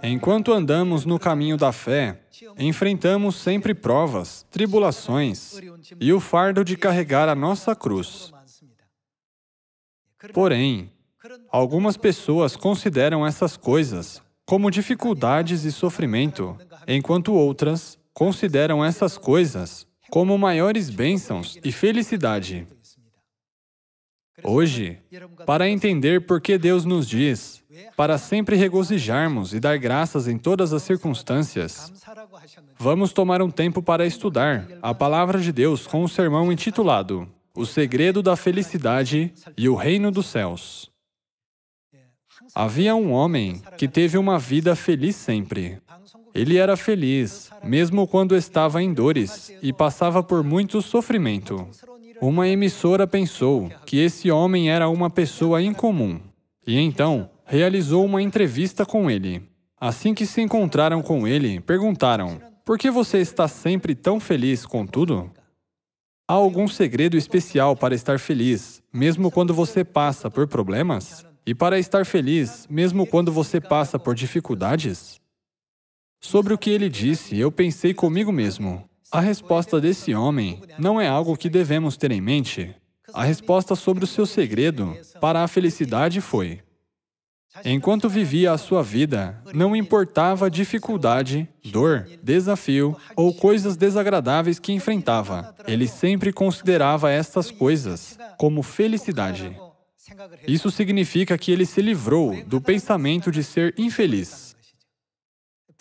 Enquanto andamos no caminho da fé, enfrentamos sempre provas, tribulações e o fardo de carregar a nossa cruz. Porém, algumas pessoas consideram essas coisas como dificuldades e sofrimento, enquanto outras consideram essas coisas como maiores bênçãos e felicidade. Hoje, para entender por que Deus nos diz para sempre regozijarmos e dar graças em todas as circunstâncias, vamos tomar um tempo para estudar a Palavra de Deus com um sermão intitulado O Segredo da Felicidade e o Reino dos Céus. Havia um homem que teve uma vida feliz sempre. Ele era feliz, mesmo quando estava em dores e passava por muito sofrimento. Uma emissora pensou que esse homem era uma pessoa incomum e então realizou uma entrevista com ele. Assim que se encontraram com ele, perguntaram: "Por que você está sempre tão feliz com tudo? Há algum segredo especial para estar feliz, mesmo quando você passa por problemas? E para estar feliz, mesmo quando você passa por dificuldades?" Sobre o que ele disse, eu pensei comigo mesmo: a resposta desse homem não é algo que devemos ter em mente. A resposta sobre o seu segredo para a felicidade foi: enquanto vivia a sua vida, não importava a dificuldade, dor, desafio ou coisas desagradáveis que enfrentava, ele sempre considerava estas coisas como felicidade. Isso significa que ele se livrou do pensamento de ser infeliz.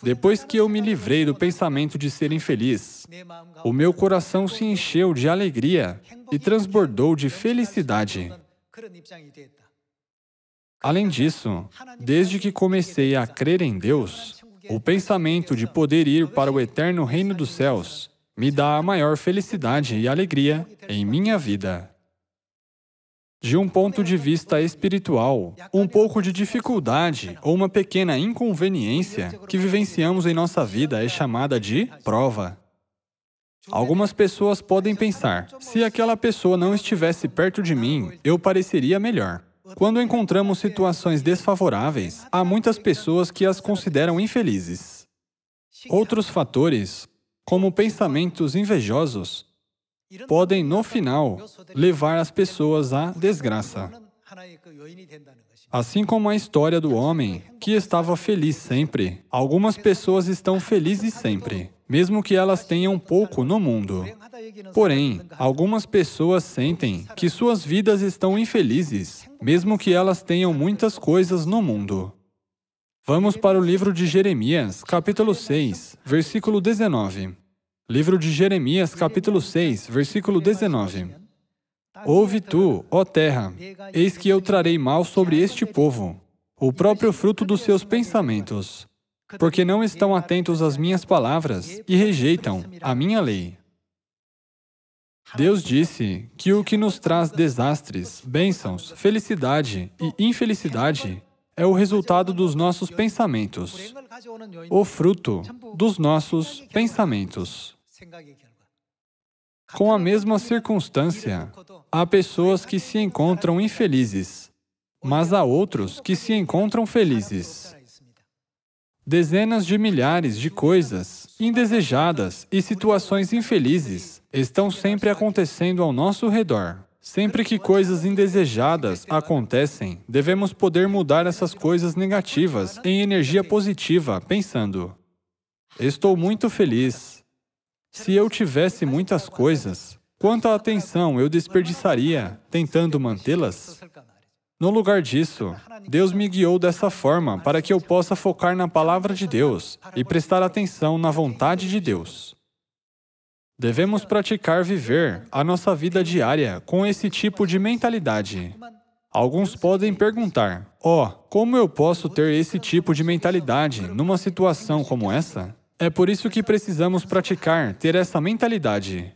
Depois que eu me livrei do pensamento de ser infeliz, o meu coração se encheu de alegria e transbordou de felicidade. Além disso, desde que comecei a crer em Deus, o pensamento de poder ir para o eterno reino dos céus me dá a maior felicidade e alegria em minha vida. De um ponto de vista espiritual, um pouco de dificuldade ou uma pequena inconveniência que vivenciamos em nossa vida é chamada de prova. Algumas pessoas podem pensar: se aquela pessoa não estivesse perto de mim, eu pareceria melhor. Quando encontramos situações desfavoráveis, há muitas pessoas que as consideram infelizes. Outros fatores, como pensamentos invejosos, podem, no final, levar as pessoas à desgraça. Assim como a história do homem que estava feliz sempre, algumas pessoas estão felizes sempre, mesmo que elas tenham pouco no mundo. Porém, algumas pessoas sentem que suas vidas estão infelizes, mesmo que elas tenham muitas coisas no mundo. Vamos para o livro de Jeremias, capítulo 6, versículo 19. Livro de Jeremias, capítulo 6, versículo 19. Ouve tu, ó terra, eis que eu trarei mal sobre este povo, o próprio fruto dos seus pensamentos, porque não estão atentos às minhas palavras e rejeitam a minha lei. Deus disse que o que nos traz desastres, bênçãos, felicidade e infelicidade é o resultado dos nossos pensamentos, o fruto dos nossos pensamentos. Com a mesma circunstância, há pessoas que se encontram infelizes, mas há outros que se encontram felizes. Dezenas de milhares de coisas indesejadas e situações infelizes estão sempre acontecendo ao nosso redor. Sempre que coisas indesejadas acontecem, devemos poder mudar essas coisas negativas em energia positiva, pensando: estou muito feliz. Se eu tivesse muitas coisas, quanta atenção eu desperdiçaria tentando mantê-las? No lugar disso, Deus me guiou dessa forma para que eu possa focar na palavra de Deus e prestar atenção na vontade de Deus. Devemos praticar viver a nossa vida diária com esse tipo de mentalidade. Alguns podem perguntar: como eu posso ter esse tipo de mentalidade numa situação como essa? É por isso que precisamos praticar ter essa mentalidade.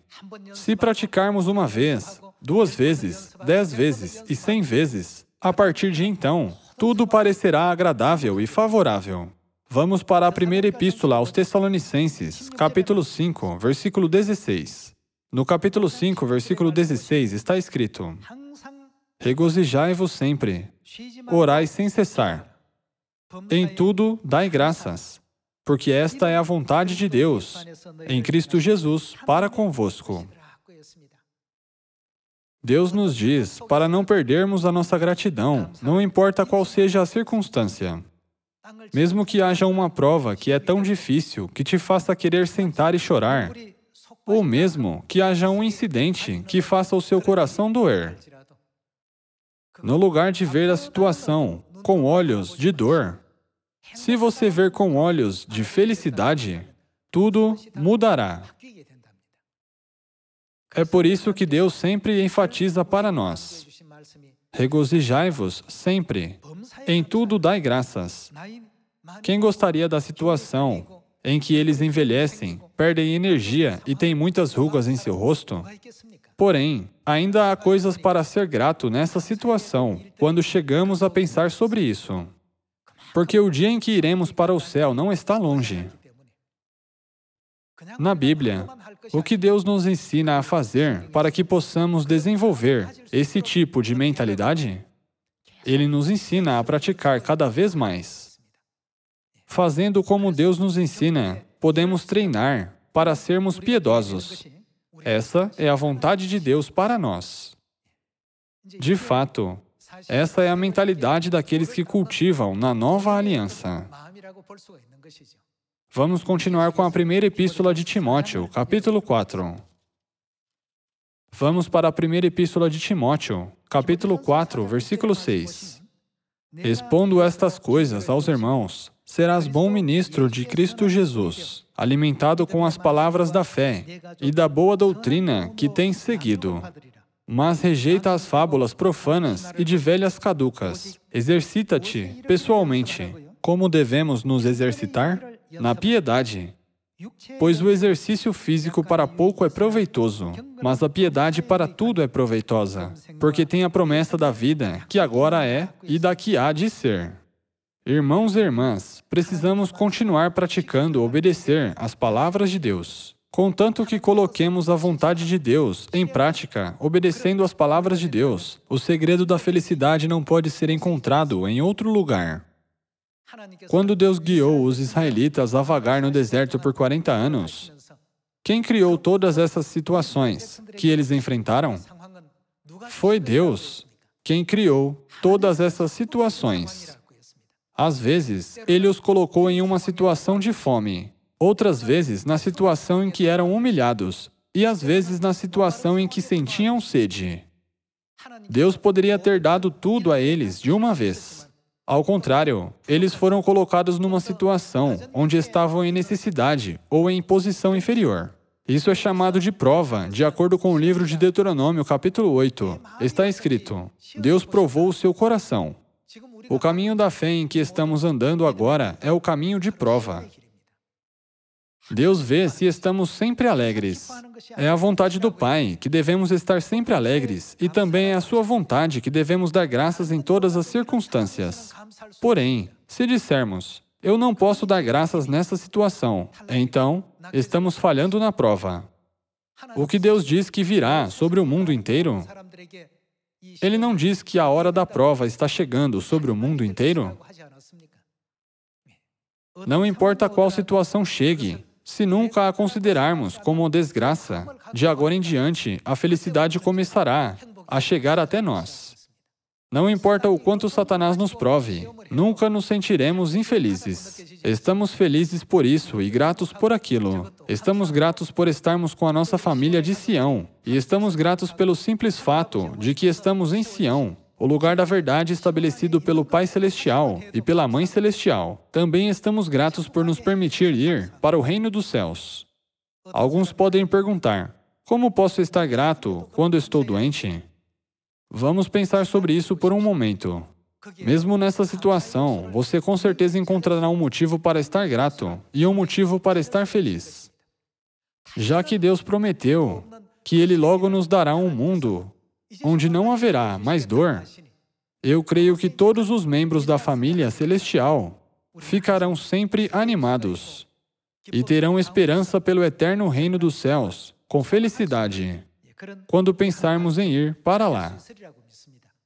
Se praticarmos uma vez, 2 vezes, 10 vezes e 100 vezes, a partir de então, tudo parecerá agradável e favorável. Vamos para a primeira epístola aos Tessalonicenses, capítulo 5, versículo 16. No capítulo 5, versículo 16, está escrito: regozijai-vos sempre, orai sem cessar. Em tudo, dai graças, porque esta é a vontade de Deus, em Cristo Jesus, para convosco. Deus nos diz para não perdermos a nossa gratidão, não importa qual seja a circunstância. Mesmo que haja uma prova que é tão difícil que te faça querer sentar e chorar, ou mesmo que haja um incidente que faça o seu coração doer. No lugar de ver a situação com olhos de dor, se você ver com olhos de felicidade, tudo mudará. É por isso que Deus sempre enfatiza para nós: regozijai-vos sempre, em tudo dai graças. Quem gostaria da situação em que eles envelhecem, perdem energia e têm muitas rugas em seu rosto? Porém, ainda há coisas para ser grato nessa situação, quando chegamos a pensar sobre isso. Porque o dia em que iremos para o céu não está longe. Na Bíblia, o que Deus nos ensina a fazer para que possamos desenvolver esse tipo de mentalidade? Ele nos ensina a praticar cada vez mais. Fazendo como Deus nos ensina, podemos treinar para sermos piedosos. Essa é a vontade de Deus para nós. De fato, essa é a mentalidade daqueles que cultivam na nova aliança. Vamos continuar com a primeira epístola de Timóteo, capítulo 4. Vamos para a primeira epístola de Timóteo, capítulo 4, versículo 6. Expondo estas coisas aos irmãos, serás bom ministro de Cristo Jesus, alimentado com as palavras da fé e da boa doutrina que tens seguido. Mas rejeita as fábulas profanas e de velhas caducas. Exercita-te pessoalmente. Como devemos nos exercitar? Na piedade. Pois o exercício físico para pouco é proveitoso, mas a piedade para tudo é proveitosa, porque tem a promessa da vida, que agora é e da que há de ser. Irmãos e irmãs, precisamos continuar praticando obedecer às palavras de Deus, contanto que coloquemos a vontade de Deus em prática, obedecendo às palavras de Deus. O segredo da felicidade não pode ser encontrado em outro lugar. Quando Deus guiou os israelitas a vagar no deserto por 40 anos, quem criou todas essas situações que eles enfrentaram? Foi Deus quem criou todas essas situações. Às vezes, Ele os colocou em uma situação de fome, outras vezes na situação em que eram humilhados, e às vezes na situação em que sentiam sede. Deus poderia ter dado tudo a eles de uma vez. Ao contrário, eles foram colocados numa situação onde estavam em necessidade ou em posição inferior. Isso é chamado de prova, de acordo com o livro de Deuteronômio, capítulo 8. Está escrito: Deus provou o seu coração. O caminho da fé em que estamos andando agora é o caminho de prova. Deus vê se estamos sempre alegres. É a vontade do Pai que devemos estar sempre alegres, e também é a sua vontade que devemos dar graças em todas as circunstâncias. Porém, se dissermos, eu não posso dar graças nessa situação, então, estamos falhando na prova. O que Deus diz que virá sobre o mundo inteiro? Ele não diz que a hora da prova está chegando sobre o mundo inteiro? Não importa qual situação chegue, se nunca a considerarmos como desgraça, de agora em diante, a felicidade começará a chegar até nós. Não importa o quanto Satanás nos prove, nunca nos sentiremos infelizes. Estamos felizes por isso e gratos por aquilo. Estamos gratos por estarmos com a nossa família de Sião, e estamos gratos pelo simples fato de que estamos em Sião, o lugar da verdade estabelecido pelo Pai Celestial e pela Mãe Celestial. Também estamos gratos por nos permitir ir para o reino dos céus. Alguns podem perguntar, como posso estar grato quando estou doente? Vamos pensar sobre isso por um momento. Mesmo nessa situação, você com certeza encontrará um motivo para estar grato e um motivo para estar feliz. Já que Deus prometeu que Ele logo nos dará um mundo onde não haverá mais dor, eu creio que todos os membros da família celestial ficarão sempre animados e terão esperança pelo eterno reino dos céus, com felicidade, quando pensarmos em ir para lá.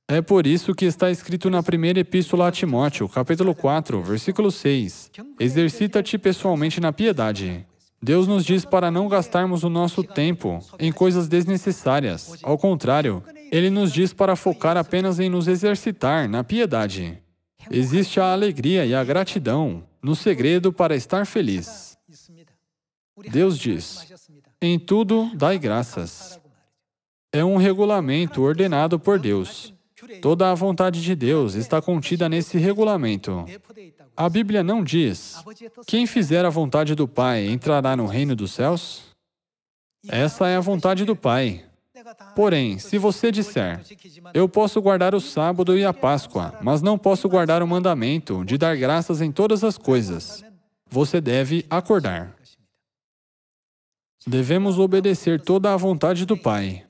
É por isso que está escrito na primeira epístola a Timóteo, capítulo 4, versículo 6. Exercita-te pessoalmente na piedade. Deus nos diz para não gastarmos o nosso tempo em coisas desnecessárias. Ao contrário, Ele nos diz para focar apenas em nos exercitar na piedade. Existe a alegria e a gratidão no segredo para estar feliz. Deus diz: em tudo dai graças. É um regulamento ordenado por Deus. Toda a vontade de Deus está contida nesse regulamento. A Bíblia não diz: quem fizer a vontade do Pai entrará no reino dos céus? Essa é a vontade do Pai. Porém, se você disser: eu posso guardar o sábado e a Páscoa, mas não posso guardar o mandamento de dar graças em todas as coisas, você deve acordar. Devemos obedecer toda a vontade do Pai.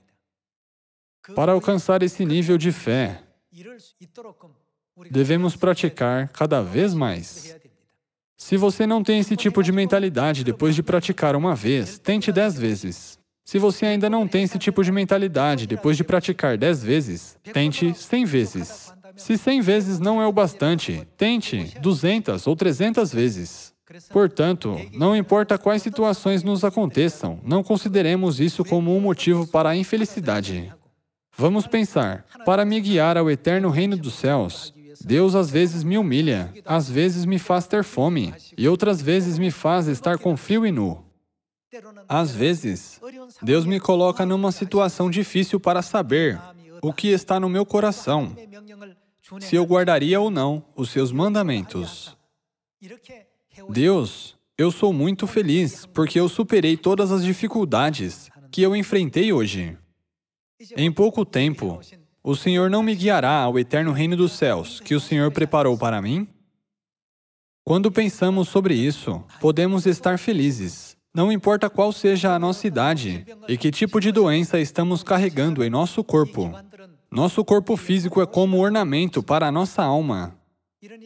Para alcançar esse nível de fé, devemos praticar cada vez mais. Se você não tem esse tipo de mentalidade depois de praticar uma vez, tente 10 vezes. Se você ainda não tem esse tipo de mentalidade depois de praticar 10 vezes, tente 100 vezes. Se 100 vezes não é o bastante, tente 200 ou 300 vezes. Portanto, não importa quais situações nos aconteçam, não consideremos isso como um motivo para a infelicidade. Vamos pensar: para me guiar ao eterno reino dos céus, Deus às vezes me humilha, às vezes me faz ter fome, e outras vezes me faz estar com frio e nu. Às vezes, Deus me coloca numa situação difícil para saber o que está no meu coração, se eu guardaria ou não os seus mandamentos. Deus, eu sou muito feliz porque eu superei todas as dificuldades que eu enfrentei hoje. Em pouco tempo, o Senhor não me guiará ao eterno reino dos céus que o Senhor preparou para mim? Quando pensamos sobre isso, podemos estar felizes. Não importa qual seja a nossa idade e que tipo de doença estamos carregando em nosso corpo. Nosso corpo físico é como ornamento para a nossa alma.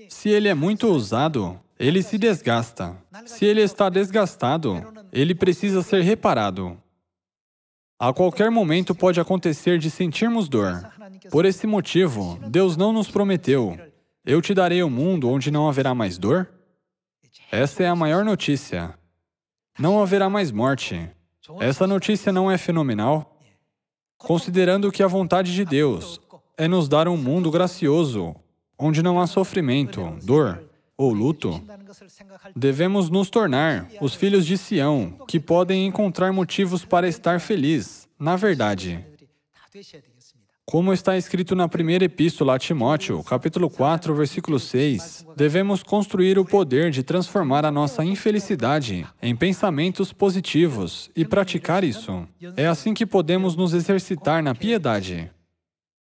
Se ele é muito usado, ele se desgasta. Se ele está desgastado, ele precisa ser reparado. A qualquer momento pode acontecer de sentirmos dor. Por esse motivo, Deus não nos prometeu: eu te darei um mundo onde não haverá mais dor? Essa é a maior notícia. Não haverá mais morte. Essa notícia não é fenomenal? Considerando que a vontade de Deus é nos dar um mundo gracioso, onde não há sofrimento, dor ou luto, devemos nos tornar os filhos de Sião, que podem encontrar motivos para estar felizes, na verdade. Como está escrito na primeira epístola a Timóteo, capítulo 4, versículo 6, devemos construir o poder de transformar a nossa infelicidade em pensamentos positivos e praticar isso. É assim que podemos nos exercitar na piedade.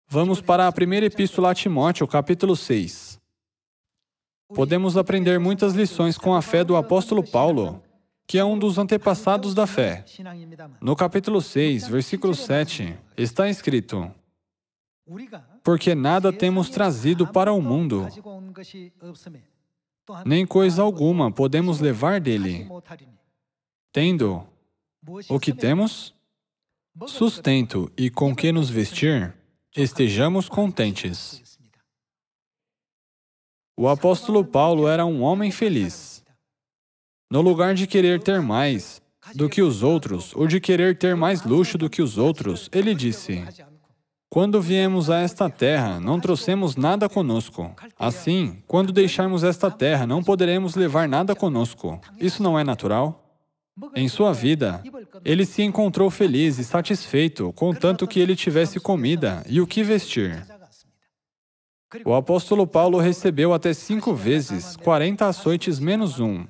Vamos para a primeira epístola a Timóteo, capítulo 6. Podemos aprender muitas lições com a fé do apóstolo Paulo, que é um dos antepassados da fé. No capítulo 6, versículo 7, está escrito: porque nada temos trazido para o mundo, nem coisa alguma podemos levar dele. Tendo o que temos, sustento e com que nos vestir, estejamos contentes. O apóstolo Paulo era um homem feliz. No lugar de querer ter mais do que os outros, ou de querer ter mais luxo do que os outros, ele disse: quando viemos a esta terra, não trouxemos nada conosco. Assim, quando deixarmos esta terra, não poderemos levar nada conosco. Isso não é natural? Em sua vida, ele se encontrou feliz e satisfeito, contanto que ele tivesse comida e o que vestir. O apóstolo Paulo recebeu até 5 vezes 40 açoites menos 1.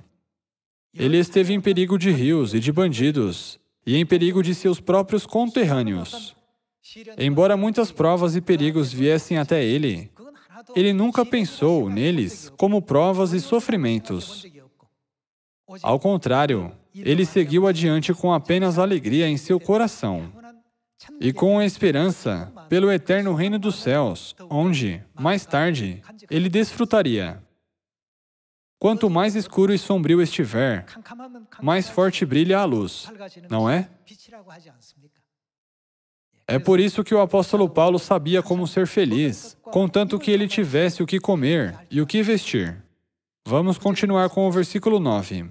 Ele esteve em perigo de rios e de bandidos, e em perigo de seus próprios conterrâneos. Embora muitas provas e perigos viessem até ele, ele nunca pensou neles como provas e sofrimentos. Ao contrário, ele seguiu adiante com apenas alegria em seu coração e com a esperança pelo eterno reino dos céus, onde, mais tarde, ele desfrutaria. Quanto mais escuro e sombrio estiver, mais forte brilha a luz, não é? É por isso que o apóstolo Paulo sabia como ser feliz, contanto que ele tivesse o que comer e o que vestir. Vamos continuar com o versículo 9.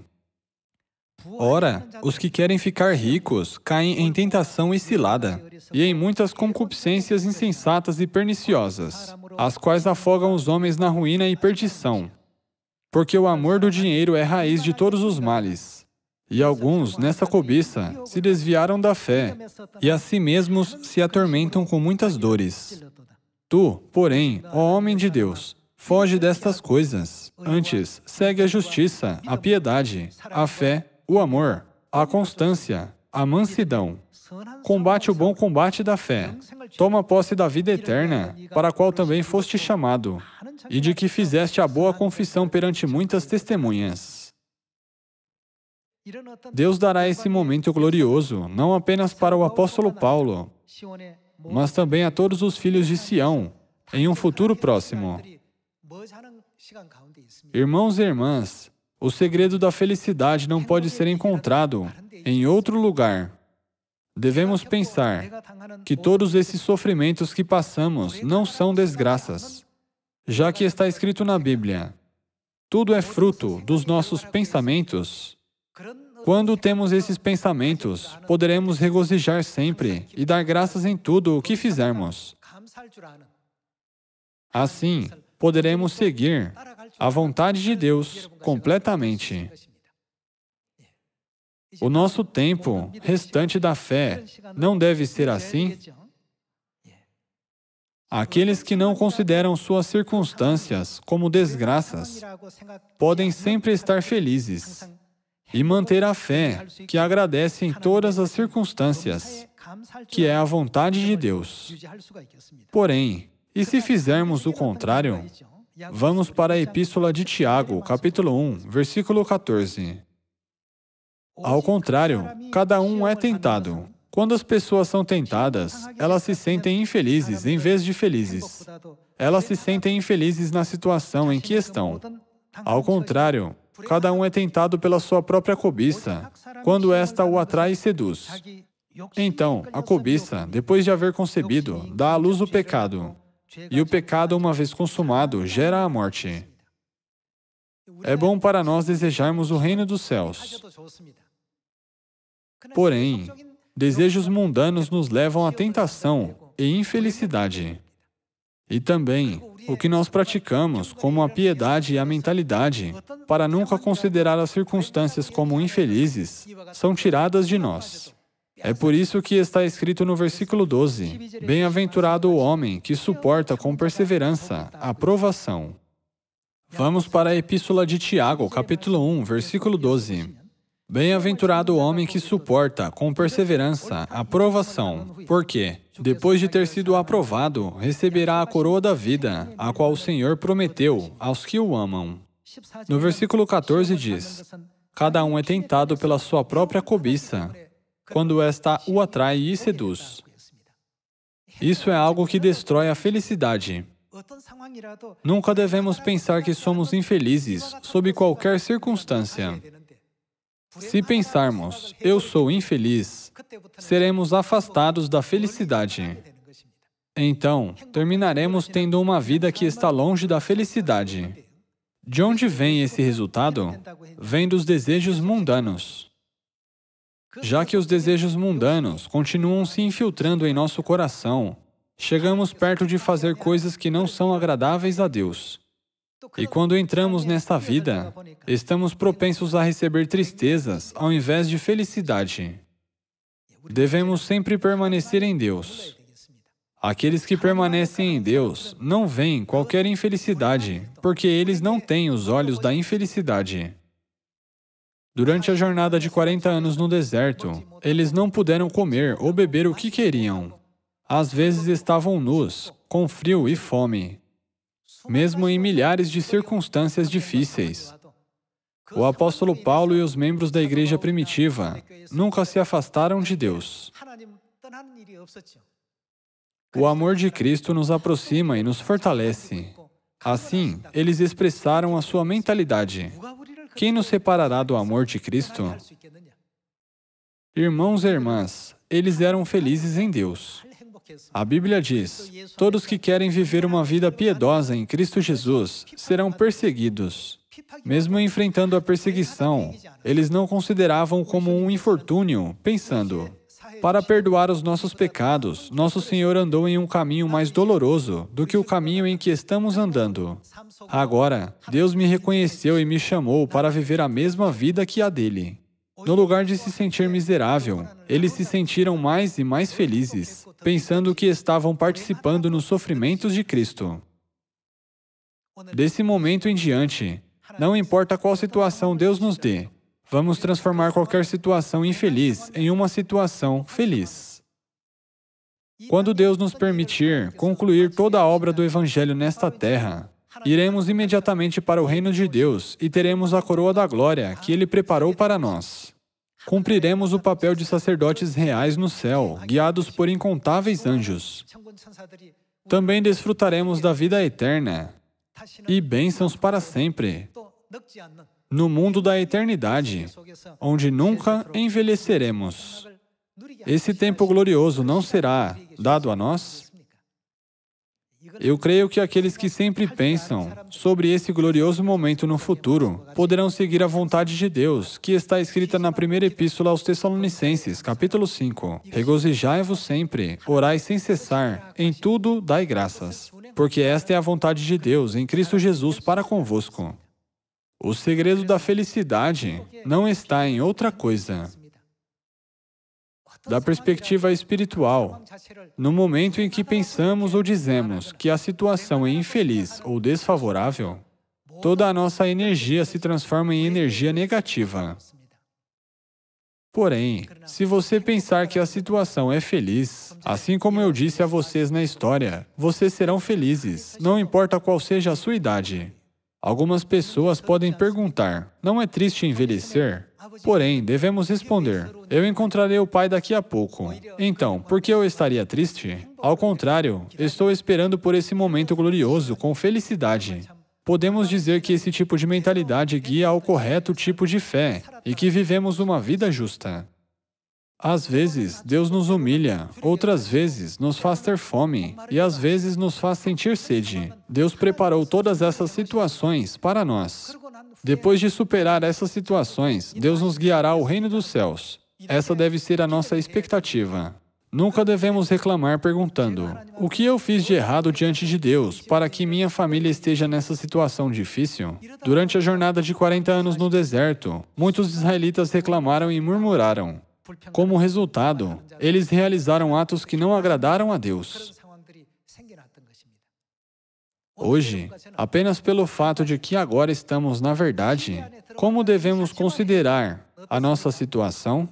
Ora, os que querem ficar ricos caem em tentação e cilada, e em muitas concupiscências insensatas e perniciosas, as quais afogam os homens na ruína e perdição. Porque o amor do dinheiro é raiz de todos os males. E alguns, nessa cobiça, se desviaram da fé, e a si mesmos se atormentam com muitas dores. Tu, porém, ó homem de Deus, foge destas coisas. Antes, segue a justiça, a piedade, a fé, o amor, a constância, a mansidão. Combate o bom combate da fé. Toma posse da vida eterna, para a qual também foste chamado, e de que fizeste a boa confissão perante muitas testemunhas. Deus dará esse momento glorioso, não apenas para o apóstolo Paulo, mas também a todos os filhos de Sião, em um futuro próximo. Irmãos e irmãs, o segredo da felicidade não pode ser encontrado em outro lugar. Devemos pensar que todos esses sofrimentos que passamos não são desgraças, já que está escrito na Bíblia: tudo é fruto dos nossos pensamentos. Quando temos esses pensamentos, poderemos regozijar sempre e dar graças em tudo o que fizermos. Assim, poderemos seguir a vontade de Deus completamente. O nosso tempo restante da fé não deve ser assim? Aqueles que não consideram suas circunstâncias como desgraças podem sempre estar felizes e manter a fé que agradece em todas as circunstâncias, que é a vontade de Deus. Porém, e se fizermos o contrário? Vamos para a Epístola de Tiago, capítulo 1, versículo 14. Ao contrário, cada um é tentado. Quando as pessoas são tentadas, elas se sentem infelizes em vez de felizes. Elas se sentem infelizes na situação em que estão. Ao contrário, cada um é tentado pela sua própria cobiça, quando esta o atrai e seduz. Então, a cobiça, depois de haver concebido, dá à luz o pecado. E o pecado, uma vez consumado, gera a morte. É bom para nós desejarmos o reino dos céus. Porém, desejos mundanos nos levam à tentação e infelicidade. E também, o que nós praticamos, como a piedade e a mentalidade, para nunca considerar as circunstâncias como infelizes, são tiradas de nós. É por isso que está escrito no versículo 12, Bem-aventurado o homem que suporta com perseverança a provação. Vamos para a Epístola de Tiago, capítulo 1, versículo 12. Bem-aventurado o homem que suporta com perseverança a provação, porque, depois de ter sido aprovado, receberá a coroa da vida, a qual o Senhor prometeu aos que o amam. No versículo 14 diz, cada um é tentado pela sua própria cobiça, quando esta o atrai e seduz. Isso é algo que destrói a felicidade. Nunca devemos pensar que somos infelizes sob qualquer circunstância. Se pensarmos, eu sou infeliz, seremos afastados da felicidade. Então, terminaremos tendo uma vida que está longe da felicidade. De onde vem esse resultado? Vem dos desejos mundanos. Já que os desejos mundanos continuam se infiltrando em nosso coração, chegamos perto de fazer coisas que não são agradáveis a Deus. E quando entramos nesta vida, estamos propensos a receber tristezas ao invés de felicidade. Devemos sempre permanecer em Deus. Aqueles que permanecem em Deus não veem qualquer infelicidade, porque eles não têm os olhos da infelicidade. Durante a jornada de 40 anos no deserto, eles não puderam comer ou beber o que queriam. Às vezes estavam nus, com frio e fome. Mesmo em milhares de circunstâncias difíceis. O apóstolo Paulo e os membros da igreja primitiva nunca se afastaram de Deus. O amor de Cristo nos aproxima e nos fortalece. Assim, eles expressaram a sua mentalidade. Quem nos separará do amor de Cristo? Irmãos e irmãs, eles eram felizes em Deus. A Bíblia diz: todos que querem viver uma vida piedosa em Cristo Jesus serão perseguidos. Mesmo enfrentando a perseguição, eles não consideravam como um infortúnio, pensando: para perdoar os nossos pecados, nosso Senhor andou em um caminho mais doloroso do que o caminho em que estamos andando. Agora, Deus me reconheceu e me chamou para viver a mesma vida que a dele. No lugar de se sentir miserável, eles se sentiram mais e mais felizes, pensando que estavam participando nos sofrimentos de Cristo. Desse momento em diante, não importa qual situação Deus nos dê, vamos transformar qualquer situação infeliz em uma situação feliz. Quando Deus nos permitir concluir toda a obra do Evangelho nesta terra, iremos imediatamente para o reino de Deus e teremos a coroa da glória que Ele preparou para nós. Cumpriremos o papel de sacerdotes reais no céu, guiados por incontáveis anjos. Também desfrutaremos da vida eterna e bênçãos para sempre, no mundo da eternidade, onde nunca envelheceremos. Esse tempo glorioso não será dado a nós? Eu creio que aqueles que sempre pensam sobre esse glorioso momento no futuro poderão seguir a vontade de Deus, que está escrita na primeira epístola aos Tessalonicenses, capítulo 5. Regozijai-vos sempre, orai sem cessar, em tudo dai graças, porque esta é a vontade de Deus em Cristo Jesus para convosco. O segredo da felicidade não está em outra coisa. Da perspectiva espiritual, no momento em que pensamos ou dizemos que a situação é infeliz ou desfavorável, toda a nossa energia se transforma em energia negativa. Porém, se você pensar que a situação é feliz, assim como eu disse a vocês na história, vocês serão felizes, não importa qual seja a sua idade. Algumas pessoas podem perguntar: não é triste envelhecer? Porém, devemos responder: eu encontrarei o Pai daqui a pouco. Então, por que eu estaria triste? Ao contrário, estou esperando por esse momento glorioso com felicidade. Podemos dizer que esse tipo de mentalidade guia ao correto tipo de fé e que vivemos uma vida justa. Às vezes, Deus nos humilha, outras vezes nos faz ter fome e às vezes nos faz sentir sede. Deus preparou todas essas situações para nós. Depois de superar essas situações, Deus nos guiará ao reino dos céus. Essa deve ser a nossa expectativa. Nunca devemos reclamar perguntando: o que eu fiz de errado diante de Deus para que minha família esteja nessa situação difícil? Durante a jornada de 40 anos no deserto, muitos israelitas reclamaram e murmuraram. Como resultado, eles realizaram atos que não agradaram a Deus. Hoje, apenas pelo fato de que agora estamos na verdade, como devemos considerar a nossa situação?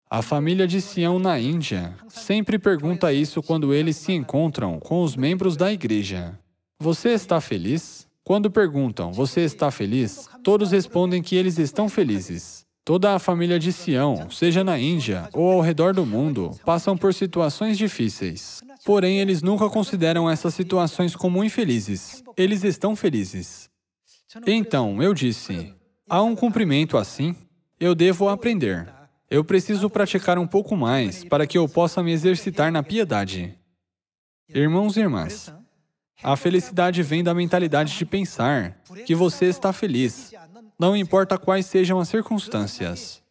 A família de Sião na Índia sempre pergunta isso quando eles se encontram com os membros da igreja. Você está feliz? Quando perguntam, você está feliz? Todos respondem que eles estão felizes. Toda a família de Sião, seja na Índia ou ao redor do mundo, passam por situações difíceis. Porém, eles nunca consideram essas situações como infelizes. Eles estão felizes. Então, eu disse: há um cumprimento assim? Eu devo aprender. Eu preciso praticar um pouco mais para que eu possa me exercitar na piedade. Irmãos e irmãs, a felicidade vem da mentalidade de pensar que você está feliz, não importa quais sejam as circunstâncias.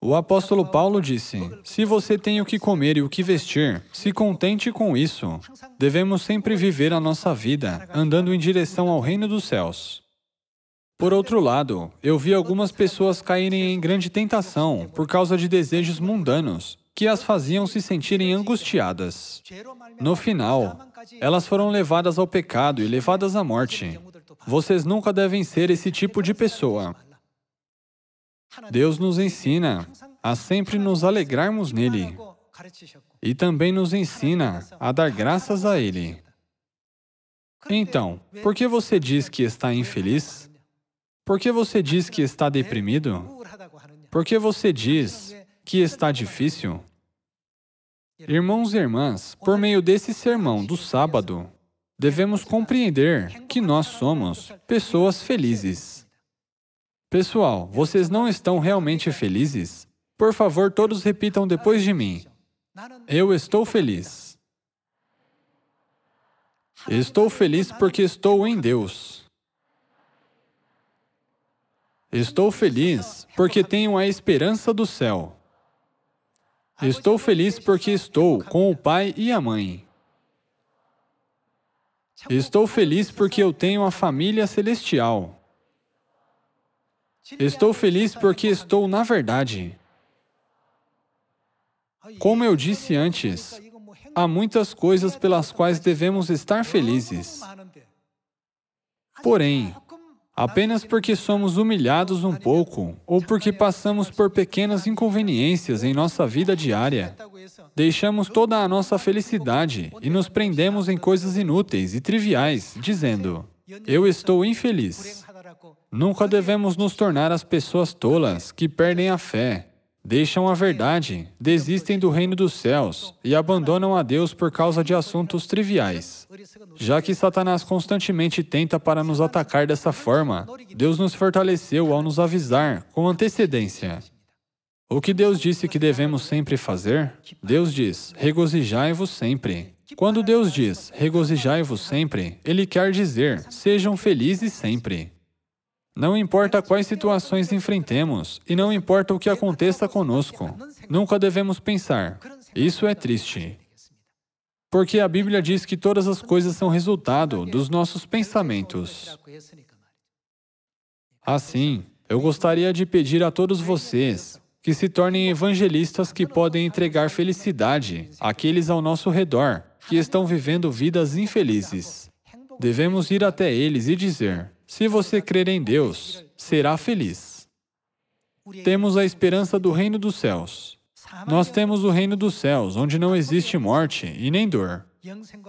O apóstolo Paulo disse: se você tem o que comer e o que vestir, se contente com isso. Devemos sempre viver a nossa vida andando em direção ao reino dos céus. Por outro lado, eu vi algumas pessoas caírem em grande tentação por causa de desejos mundanos que as faziam se sentirem angustiadas. No final, elas foram levadas ao pecado e levadas à morte. Vocês nunca devem ser esse tipo de pessoa. Deus nos ensina a sempre nos alegrarmos nele e também nos ensina a dar graças a Ele. Então, por que você diz que está infeliz? Por que você diz que está deprimido? Por que você diz que está difícil? Irmãos e irmãs, por meio desse sermão do sábado, devemos compreender que nós somos pessoas felizes. Pessoal, vocês não estão realmente felizes? Por favor, todos repitam depois de mim. Eu estou feliz. Estou feliz porque estou em Deus. Estou feliz porque tenho a esperança do céu. Estou feliz porque estou com o pai e a mãe. Estou feliz porque eu tenho a família celestial. Estou feliz porque estou na verdade. Como eu disse antes, há muitas coisas pelas quais devemos estar felizes. Porém, apenas porque somos humilhados um pouco ou porque passamos por pequenas inconveniências em nossa vida diária, deixamos toda a nossa felicidade e nos prendemos em coisas inúteis e triviais, dizendo, eu estou infeliz. Nunca devemos nos tornar as pessoas tolas que perdem a fé, deixam a verdade, desistem do reino dos céus e abandonam a Deus por causa de assuntos triviais. Já que Satanás constantemente tenta para nos atacar dessa forma, Deus nos fortaleceu ao nos avisar com antecedência. O que Deus disse que devemos sempre fazer? Deus diz, regozijai-vos sempre. Quando Deus diz, regozijai-vos sempre, Ele quer dizer, sejam felizes sempre. Não importa quais situações enfrentemos, e não importa o que aconteça conosco, nunca devemos pensar, isso é triste. Porque a Bíblia diz que todas as coisas são resultado dos nossos pensamentos. Assim, eu gostaria de pedir a todos vocês que se tornem evangelistas que podem entregar felicidade àqueles ao nosso redor que estão vivendo vidas infelizes. Devemos ir até eles e dizer, se você crer em Deus, será feliz. Temos a esperança do reino dos céus. Nós temos o reino dos céus, onde não existe morte e nem dor.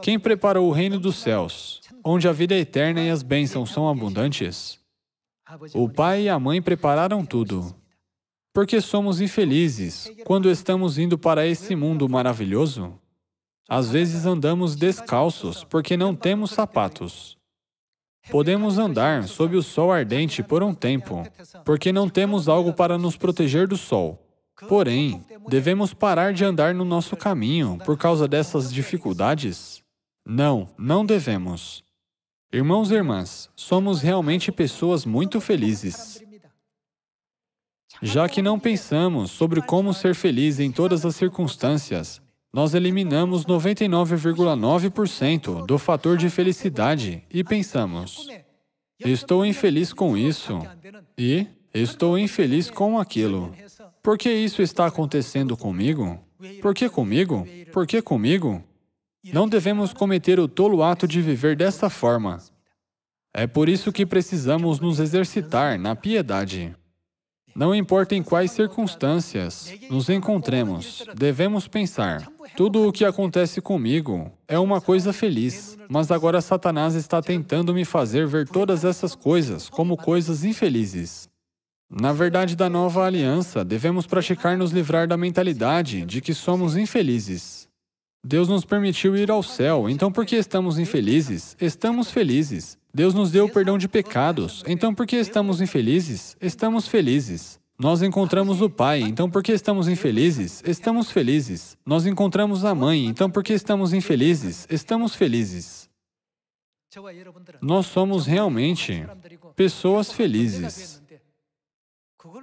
Quem preparou o reino dos céus, onde a vida é eterna e as bênçãos são abundantes? O pai e a mãe prepararam tudo. Porque somos infelizes quando estamos indo para esse mundo maravilhoso? Às vezes andamos descalços porque não temos sapatos. Podemos andar sob o sol ardente por um tempo, porque não temos algo para nos proteger do sol. Porém, devemos parar de andar no nosso caminho por causa dessas dificuldades? Não, não devemos. Irmãos e irmãs, somos realmente pessoas muito felizes. Já que não pensamos sobre como ser feliz em todas as circunstâncias, nós eliminamos 99,9% do fator de felicidade e pensamos, estou infeliz com isso e estou infeliz com aquilo. Por que isso está acontecendo comigo? Por que comigo? Por que comigo? Não devemos cometer o tolo ato de viver dessa forma. É por isso que precisamos nos exercitar na piedade. Não importa em quais circunstâncias nos encontremos, devemos pensar, tudo o que acontece comigo é uma coisa feliz, mas agora Satanás está tentando me fazer ver todas essas coisas como coisas infelizes. Na verdade da nova aliança, devemos praticar nos livrar da mentalidade de que somos infelizes. Deus nos permitiu ir ao céu, então por que estamos infelizes? Estamos felizes. Deus nos deu o perdão de pecados, então por que estamos infelizes? Estamos felizes. Nós encontramos o Pai, então por que estamos infelizes? Estamos felizes. Nós encontramos a Mãe, então por que estamos infelizes? Estamos felizes. Nós somos realmente pessoas felizes.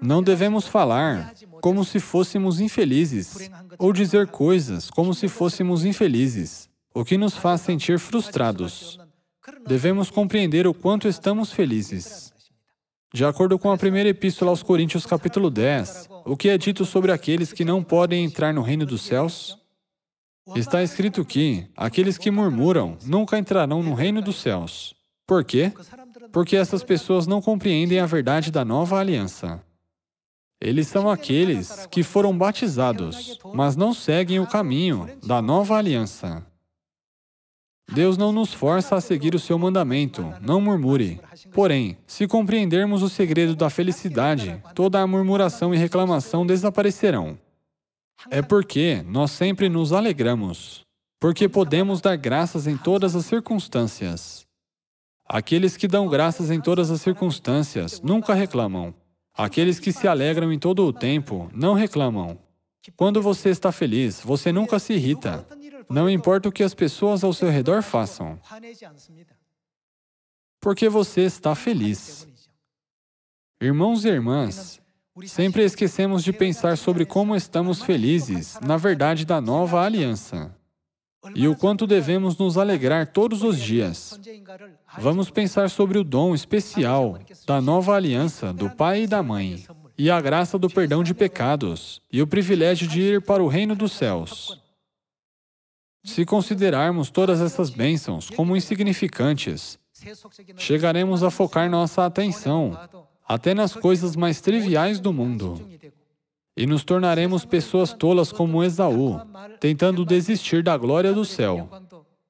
Não devemos falar como se fôssemos infelizes, ou dizer coisas como se fôssemos infelizes, o que nos faz sentir frustrados. Devemos compreender o quanto estamos felizes. De acordo com a primeira epístola aos Coríntios, capítulo 10, o que é dito sobre aqueles que não podem entrar no reino dos céus? Está escrito que aqueles que murmuram nunca entrarão no reino dos céus. Por quê? Porque essas pessoas não compreendem a verdade da nova aliança. Eles são aqueles que foram batizados, mas não seguem o caminho da nova aliança. Deus não nos força a seguir o seu mandamento, não murmure. Porém, se compreendermos o segredo da felicidade, toda a murmuração e reclamação desaparecerão. É porque nós sempre nos alegramos, porque podemos dar graças em todas as circunstâncias. Aqueles que dão graças em todas as circunstâncias nunca reclamam. Aqueles que se alegram em todo o tempo não reclamam. Quando você está feliz, você nunca se irrita. Não importa o que as pessoas ao seu redor façam, porque você está feliz. Irmãos e irmãs, sempre esquecemos de pensar sobre como estamos felizes na verdade da nova aliança e o quanto devemos nos alegrar todos os dias. Vamos pensar sobre o dom especial da nova aliança do Pai e da Mãe, e a graça do perdão de pecados, e o privilégio de ir para o reino dos céus. Se considerarmos todas essas bênçãos como insignificantes, chegaremos a focar nossa atenção até nas coisas mais triviais do mundo, e nos tornaremos pessoas tolas como Esaú, tentando desistir da glória do céu,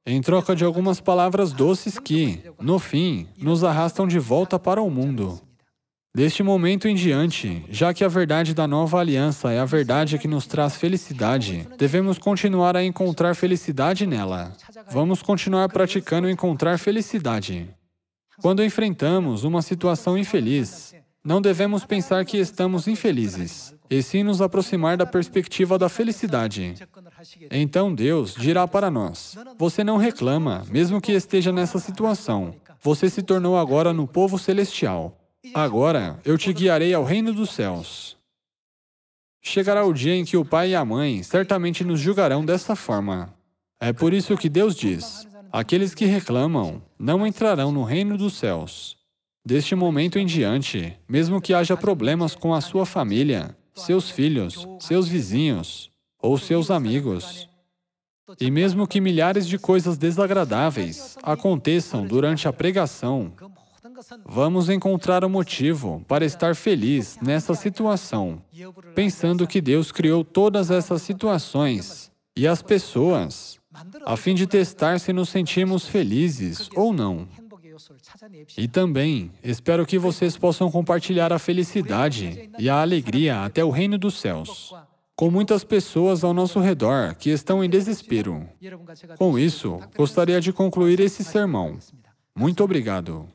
em troca de algumas palavras doces que, no fim, nos arrastam de volta para o mundo. Deste momento em diante, já que a verdade da nova aliança é a verdade que nos traz felicidade, devemos continuar a encontrar felicidade nela. Vamos continuar praticando encontrar felicidade. Quando enfrentamos uma situação infeliz, não devemos pensar que estamos infelizes, e sim nos aproximar da perspectiva da felicidade. Então Deus dirá para nós: você não reclama, mesmo que esteja nessa situação. Você se tornou agora no povo celestial. Agora, eu te guiarei ao reino dos céus. Chegará o dia em que o pai e a mãe certamente nos julgarão dessa forma. É por isso que Deus diz: aqueles que reclamam não entrarão no reino dos céus. Deste momento em diante, mesmo que haja problemas com a sua família, seus filhos, seus vizinhos ou seus amigos, e mesmo que milhares de coisas desagradáveis aconteçam durante a pregação, vamos encontrar um motivo para estar feliz nessa situação, pensando que Deus criou todas essas situações e as pessoas, a fim de testar se nos sentimos felizes ou não. E também, espero que vocês possam compartilhar a felicidade e a alegria até o reino dos céus, com muitas pessoas ao nosso redor que estão em desespero. Com isso, gostaria de concluir esse sermão. Muito obrigado.